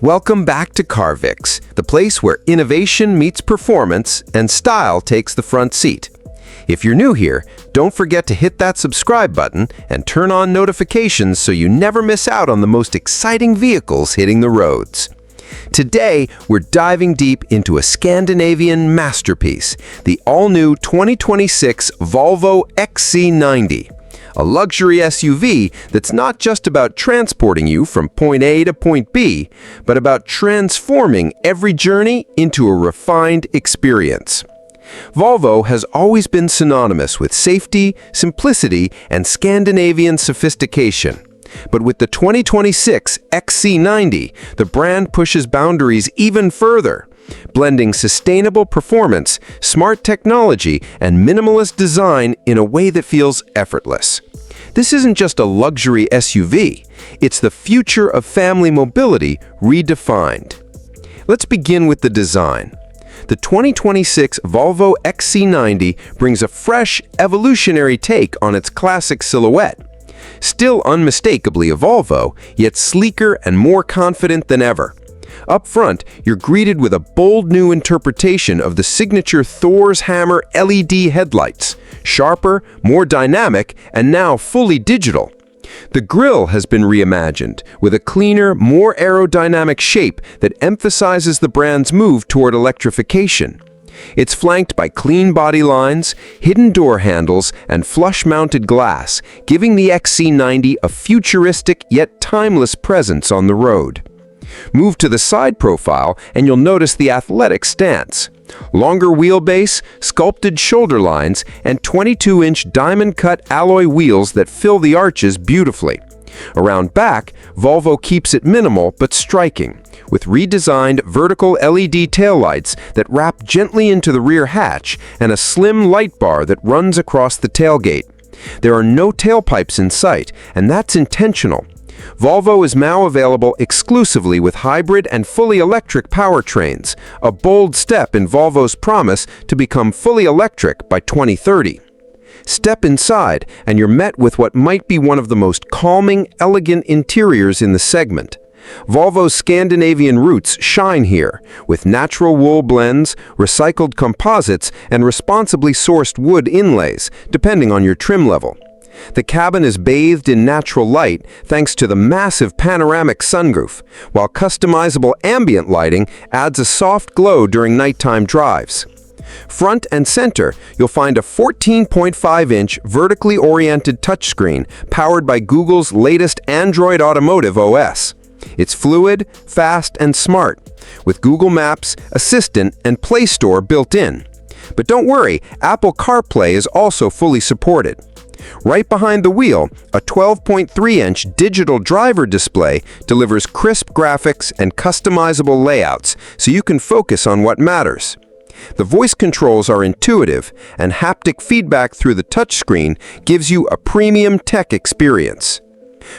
Welcome back to CarVix, the place where innovation meets performance and style takes the front seat. If you're new here, don't forget to hit that subscribe button and turn on notifications so you never miss out on the most exciting vehicles hitting the roads. Today, we're diving deep into a Scandinavian masterpiece, the all-new 2026 Volvo XC90. A luxury SUV that's not just about transporting you from point A to point B, but about transforming every journey into a refined experience. Volvo has always been synonymous with safety, simplicity, and Scandinavian sophistication. But with the 2026 XC90, the brand pushes boundaries even further, blending sustainable performance, smart technology, and minimalist design in a way that feels effortless. This isn't just a luxury SUV, it's the future of family mobility redefined. Let's begin with the design. The 2026 Volvo XC90 brings a fresh, evolutionary take on its classic silhouette. Still unmistakably a Volvo, yet sleeker and more confident than ever. Up front, you're greeted with a bold new interpretation of the signature Thor's Hammer LED headlights, sharper, more dynamic, and now fully digital. The grille has been reimagined, with a cleaner, more aerodynamic shape that emphasizes the brand's move toward electrification. It's flanked by clean body lines, hidden door handles, and flush-mounted glass, giving the XC90 a futuristic yet timeless presence on the road. Move to the side profile and you'll notice the athletic stance. Longer wheelbase, sculpted shoulder lines, and 22-inch diamond-cut alloy wheels that fill the arches beautifully. Around back, Volvo keeps it minimal but striking, with redesigned vertical LED taillights that wrap gently into the rear hatch and a slim light bar that runs across the tailgate. There are no tailpipes in sight, and that's intentional. Volvo is now available exclusively with hybrid and fully electric powertrains, a bold step in Volvo's promise to become fully electric by 2030. Step inside, and you're met with what might be one of the most calming, elegant interiors in the segment. Volvo's Scandinavian roots shine here, with natural wool blends, recycled composites, and responsibly sourced wood inlays, depending on your trim level. The cabin is bathed in natural light thanks to the massive panoramic sunroof, while customizable ambient lighting adds a soft glow during nighttime drives. Front and center, you'll find a 14.5-inch vertically oriented touchscreen powered by Google's latest Android Automotive OS. It's fluid, fast, and smart, with Google Maps, Assistant, and Play Store built in. But don't worry, Apple CarPlay is also fully supported. Right behind the wheel, a 12.3-inch digital driver display delivers crisp graphics and customizable layouts, so you can focus on what matters. The voice controls are intuitive, and haptic feedback through the touchscreen gives you a premium tech experience.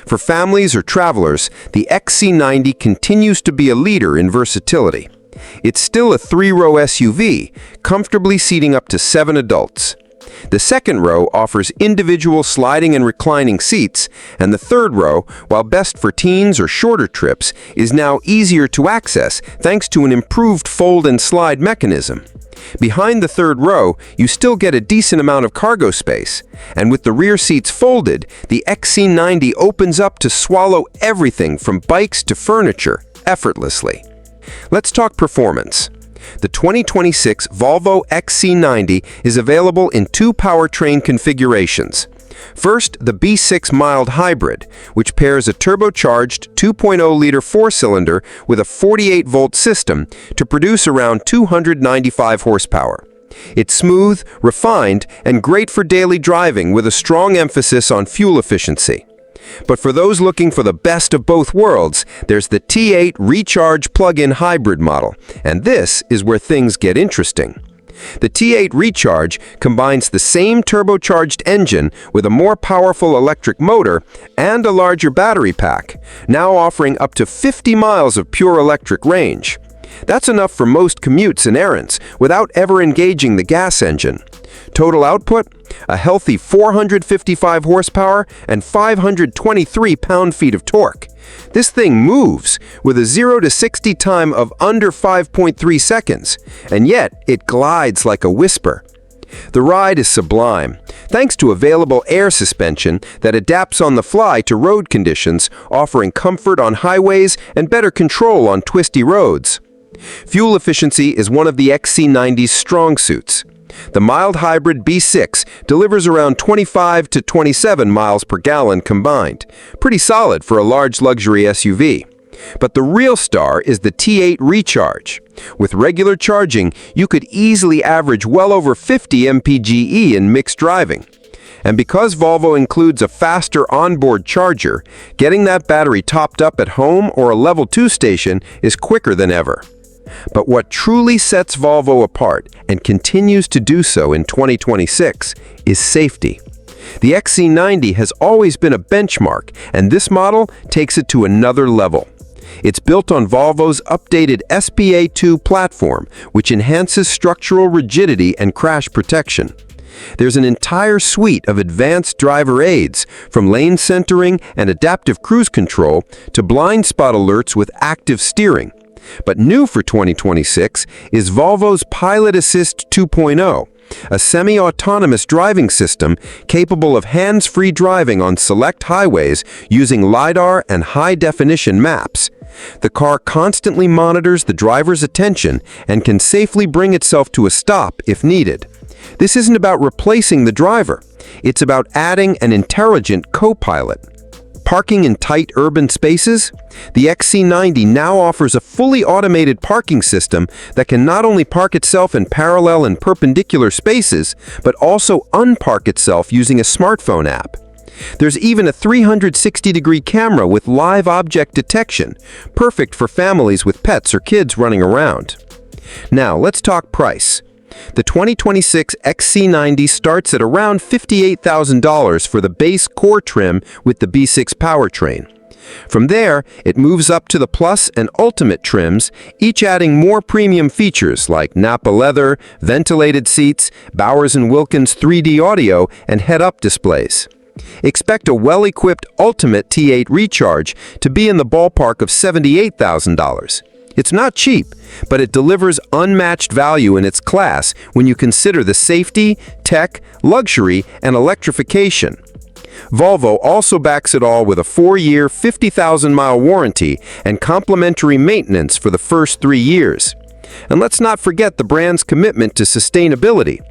For families or travelers, the XC90 continues to be a leader in versatility. It's still a 3-row SUV, comfortably seating up to 7 adults. The second row offers individual sliding and reclining seats, and the third row, while best for teens or shorter trips, is now easier to access thanks to an improved fold and slide mechanism. Behind the third row, you still get a decent amount of cargo space, and with the rear seats folded, the XC90 opens up to swallow everything from bikes to furniture effortlessly. Let's talk performance. The 2026 Volvo XC90 is available in 2 powertrain configurations. First, the B6 mild hybrid, which pairs a turbocharged 2.0-liter 4-cylinder with a 48-volt system to produce around 295 horsepower. It's smooth, refined, and great for daily driving with a strong emphasis on fuel efficiency. But for those looking for the best of both worlds, there's the T8 Recharge Plug-in Hybrid model, and this is where things get interesting. The T8 Recharge combines the same turbocharged engine with a more powerful electric motor and a larger battery pack, now offering up to 50 miles of pure electric range. That's enough for most commutes and errands without ever engaging the gas engine. Total output? a healthy 455 horsepower and 523 pound-feet of torque. This thing moves with a 0 to 60 time of under 5.3 seconds, and yet it glides like a whisper. The ride is sublime, thanks to available air suspension that adapts on the fly to road conditions, offering comfort on highways and better control on twisty roads. Fuel efficiency is one of the XC90's strong suits. The mild hybrid B6 delivers around 25 to 27 miles per gallon combined. Pretty solid for a large luxury SUV. But the real star is the T8 Recharge. With regular charging, you could easily average well over 50 mpge in mixed driving. And because Volvo includes a faster onboard charger, getting that battery topped up at home or a level 2 station is quicker than ever. But what truly sets Volvo apart, and continues to do so in 2026, is safety. The XC90 has always been a benchmark, and this model takes it to another level. It's built on Volvo's updated SPA2 platform, which enhances structural rigidity and crash protection. There's an entire suite of advanced driver aids, from lane centering and adaptive cruise control to blind spot alerts with active steering. But new for 2026 is Volvo's Pilot Assist 2.0, a semi-autonomous driving system capable of hands-free driving on select highways using LiDAR and high-definition maps. The car constantly monitors the driver's attention and can safely bring itself to a stop if needed. This isn't about replacing the driver. It's about adding an intelligent co-pilot. Parking in tight urban spaces? The XC90 now offers a fully automated parking system that can not only park itself in parallel and perpendicular spaces, but also unpark itself using a smartphone app. There's even a 360-degree camera with live object detection, perfect for families with pets or kids running around. Now, let's talk price. The 2026 XC90 starts at around $58,000 for the base core trim with the B6 powertrain. From there, it moves up to the Plus and Ultimate trims, each adding more premium features like Nappa leather, ventilated seats, Bowers & Wilkins 3D audio, and head-up displays. Expect a well-equipped Ultimate T8 Recharge to be in the ballpark of $78,000. It's not cheap, but it delivers unmatched value in its class when you consider the safety, tech, luxury, and electrification. Volvo also backs it all with a 4-year, 50,000-mile warranty and complimentary maintenance for the first 3 years. And let's not forget the brand's commitment to sustainability.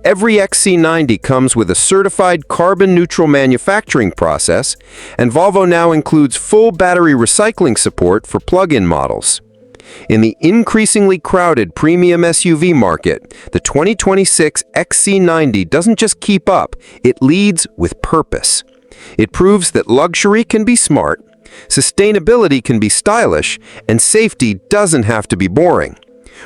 Every XC90 comes with a certified carbon-neutral manufacturing process, and Volvo now includes full battery recycling support for plug-in models. In the increasingly crowded premium SUV market, the 2026 XC90 doesn't just keep up, it leads with purpose. It proves that luxury can be smart, sustainability can be stylish, and safety doesn't have to be boring.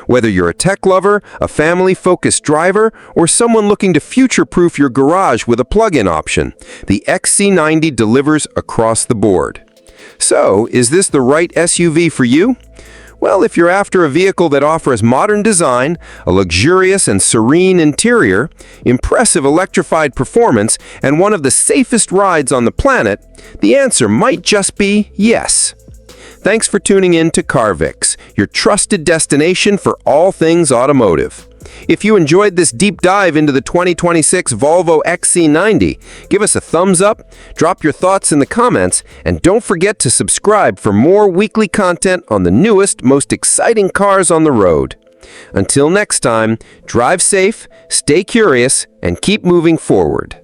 Whether you're a tech lover, a family-focused driver, or someone looking to future-proof your garage with a plug-in option, the XC90 delivers across the board. So, is this the right SUV for you? Well, if you're after a vehicle that offers modern design, a luxurious and serene interior, impressive electrified performance, and one of the safest rides on the planet, the answer might just be yes. Thanks for tuning in to CarVix, your trusted destination for all things automotive. If you enjoyed this deep dive into the 2026 Volvo XC90, give us a thumbs up, drop your thoughts in the comments, and don't forget to subscribe for more weekly content on the newest, most exciting cars on the road. Until next time, drive safe, stay curious, and keep moving forward.